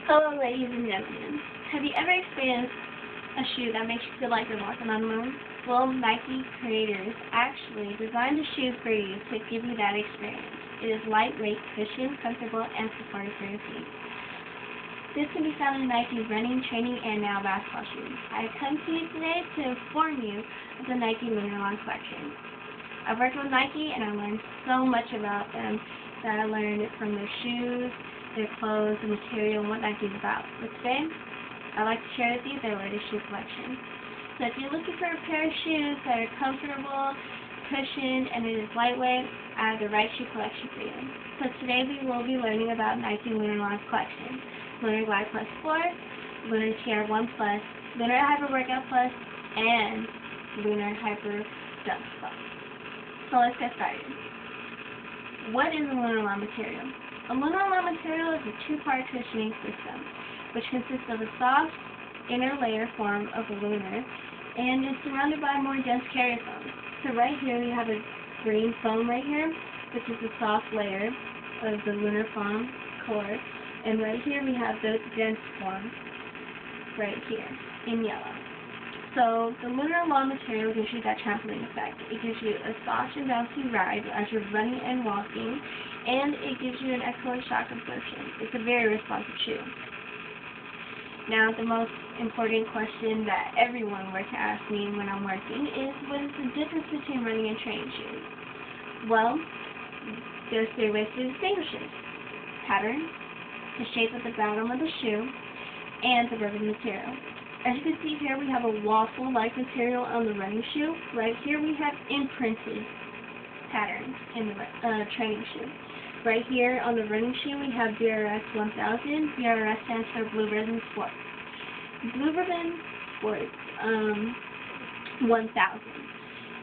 Hello, ladies and gentlemen. Have you ever experienced a shoe that makes you feel like you're walking on the moon? Well, Nike creators actually designed a shoe for you to give you that experience. It is lightweight, cushioned, comfortable, and supportive for your feet. This can be found in Nike's running, training, and now basketball shoes. I come to you today to inform you of the Nike Lunar Launch collection. I've worked with Nike and I learned so much about them that I learned from their shoes, their clothes, the material, and what Nike's about. But today, I'd like to share with you their latest shoe collection. So if you're looking for a pair of shoes that are comfortable, cushioned, and it is lightweight, I have the right shoe collection for you. So today we will be learning about Nike Lunar Launch collection. Lunar Glide Plus 4, Lunar TR1 Plus, Lunar Hyper Workout Plus, and Lunar Hyper Dunk Plus. So let's get started. What is a Lunar Launch material? A lunar lawn material is a two-part cushioning system, which consists of a soft inner layer form of the lunar and is surrounded by more dense carrier foam. So right here we have a green foam right here, which is the soft layer of the lunar foam core, and right here we have the dense form right here in yellow. So the lunar lawn material gives you that trampoline effect. It gives you a soft and bouncy ride as you're running and walking, and it gives you an excellent shock absorption. It's a very responsive shoe. Now, the most important question that everyone were to ask me when I'm working is, what is the difference between running and training shoes? Well, there's three ways to distinguish it: pattern, the shape of the bottom of the shoe, and the rubber material. As you can see here, we have a waffle-like material on the running shoe. Right here we have imprinted patterns in the training shoe. Right here on the running shoe we have BRS 1000. BRS stands for Blue Ribbon Sports. Blue Ribbon Sports 1000.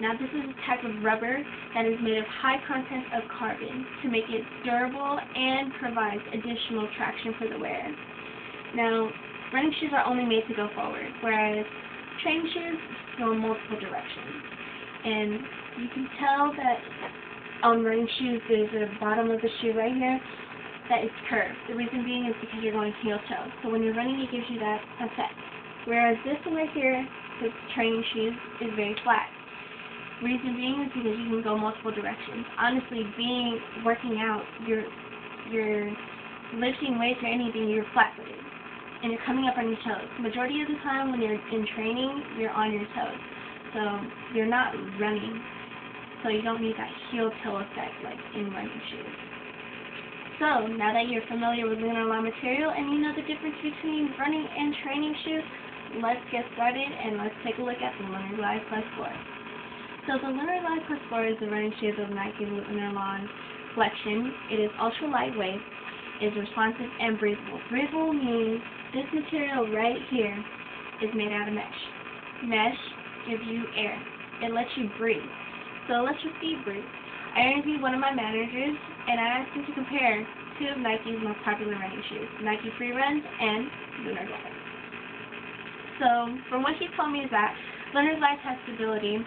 Now this is a type of rubber that is made of high content of carbon to make it durable and provides additional traction for the wearer. Now, running shoes are only made to go forward, whereas training shoes go in multiple directions. And you can tell that on running shoes, there's a bottom of the shoe right here that is curved. The reason being is because you're going heel-toe. So when you're running, it gives you that effect. Whereas this one right here, this training shoes, is very flat. Reason being is because you can go multiple directions. Honestly, working out, you're lifting weights or anything, you're flat-footed, and you're coming up on your toes. Majority of the time when you're in training, you're on your toes. So you're not running. So you don't need that heel-toe effect like in running shoes. So now that you're familiar with lunar lawn material and you know the difference between running and training shoes, let's get started and let's take a look at the Lunar Glide Plus 4. So the Lunar Glide Plus 4 is the running shoes of Nike Lunar Lawn collection. It is ultra lightweight, is responsive, and breathable. Breathable means this material right here is made out of mesh. Mesh gives you air. It lets you breathe. So it lets your feet breathe. I interviewed one of my managers, and I asked him to compare two of Nike's most popular running shoes, Nike Free Runs and Lunar Glide. So from what he told me is that Lunar Glide has stability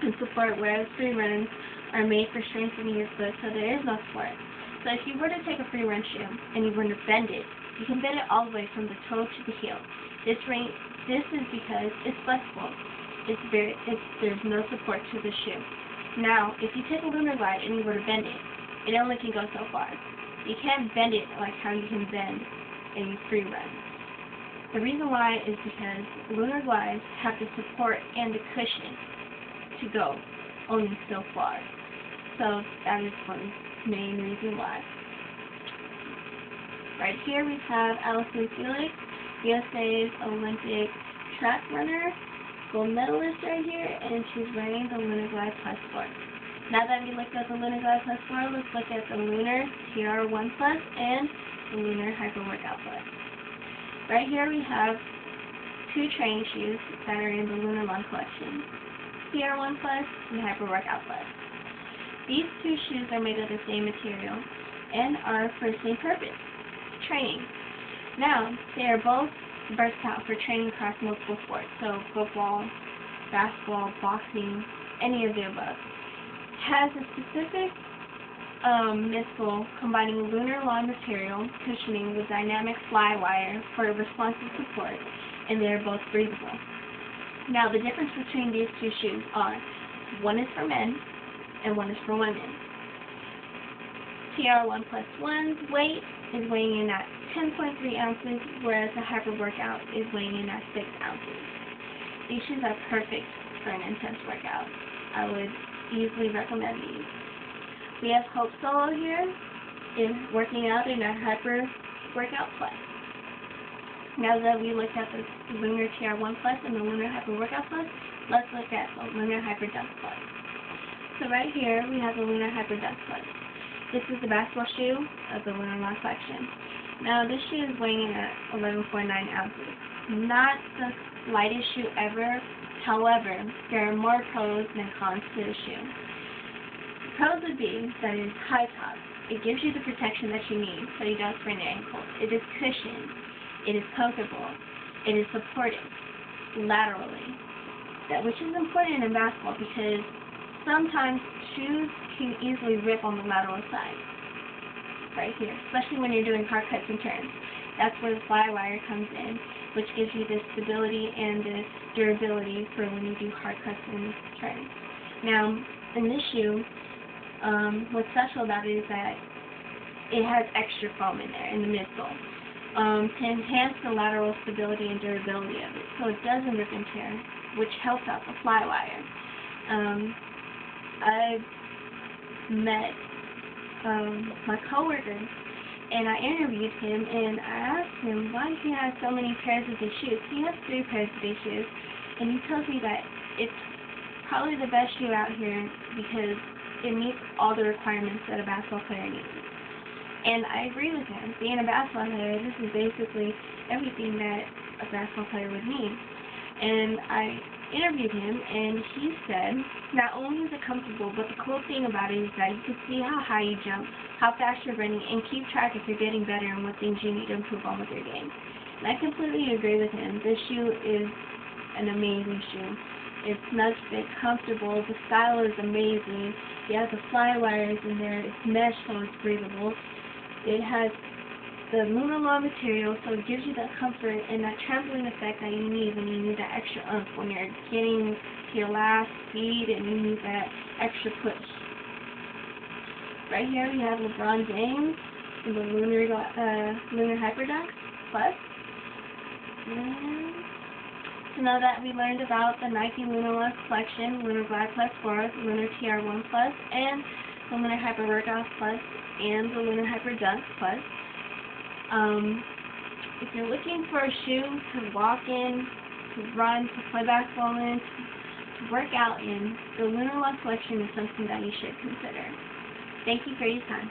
and support, whereas Free Runs are made for strengthening your foot, so there is no support. So if you were to take a free run shoe and you were to bend it, you can bend it all the way from the toe to the heel. This is because it's flexible. There's no support to the shoe. Now, if you take a Lunar Glide and you were to bend it, it only can go so far. You can't bend it like how you can bend a free run. The reason why is because Lunar Glides have the support and the cushion to go only so far. So that is one main reason why. Right here we have Allyson Felix, USA's Olympic track runner, gold medalist right here, and she's wearing the Lunar Glide Plus 4. Now that we looked at the Lunar Glide Plus 4, let's look at the Lunar TR1 Plus and the Lunar Hyper Workout Plus. Right here we have two training shoes that are in the Lunar Lawn collection, TR1 Plus and Hyper Workout Plus. These two shoes are made of the same material and are for the same purpose, training. Now, they are both versatile for training across multiple sports, so football, basketball, boxing, any of the above. It has a specific midsole combining Lunar Lawn material cushioning with dynamic fly wire for responsive support, and they are both breathable. Now, the difference between these two shoes are, one is for men and one is for women. TR1 Plus 1's weight is weighing in at 10.3 ounces, whereas the Hyper Workout is weighing in at 6 ounces. These shoes are perfect for an intense workout. I would easily recommend these. We have Hope Solo here is working out in our Hyper Workout Plus. Now that we looked at the Lunar TR1 Plus and the Lunar Hyper Workout Plus, let's look at the Lunar Hyper Dunk Plus. So right here we have the Lunar Hyper Dunk Plus. This is the basketball shoe of the Lunar Lawn collection. Now this shoe is weighing in at 11.9 ounces. Not the lightest shoe ever. However, there are more pros than cons to the shoe. The pros would be that it is high top. It gives you the protection that you need so you don't sprain your ankle. It is cushioned. It is pokeable. It is supported laterally, which is important in basketball because sometimes shoes can easily rip on the lateral side, right here, especially when you're doing hard cuts and turns. That's where the fly wire comes in, which gives you this stability and this durability for when you do hard cuts and turns. Now, in this shoe, what's special about it is that it has extra foam in there in the midsole to enhance the lateral stability and durability of it, so it doesn't rip and tear, which helps out the fly wire. I met my coworker, and I interviewed him, and I asked him why he has so many pairs of these shoes. He has 3 pairs of these shoes, and he tells me that it's probably the best shoe out here because it meets all the requirements that a basketball player needs. And I agree with him. Being a basketball player, this is basically everything that a basketball player would need. And I interviewed him, and he said not only is it comfortable, but the cool thing about it is that you can see how high you jump, how fast you're running, and keep track if you're getting better and what things you need to improve on with your game. And I completely agree with him. This shoe is an amazing shoe. It's snug fit, comfortable, the style is amazing. You have the fly wires in there, it's mesh so it's breathable. It has the Lunar Lawn material, so it gives you that comfort and that trampoline effect that you need when you need that extra oomph, when you're getting to your last speed and you need that extra push. Right here we have LeBron James in the Lunar Hyper Dunk Plus. So now that we learned about the Nike Lunar Lawn collection, Lunar Glide Plus 4, Lunar TR1 Plus, and the Lunar Hyper Workout Plus, and the Lunar Hyper Dunk Plus, if you're looking for a shoe to walk in, to run, to play basketball in, to work out in, the Lunar Lawn collection is something that you should consider. Thank you for your time.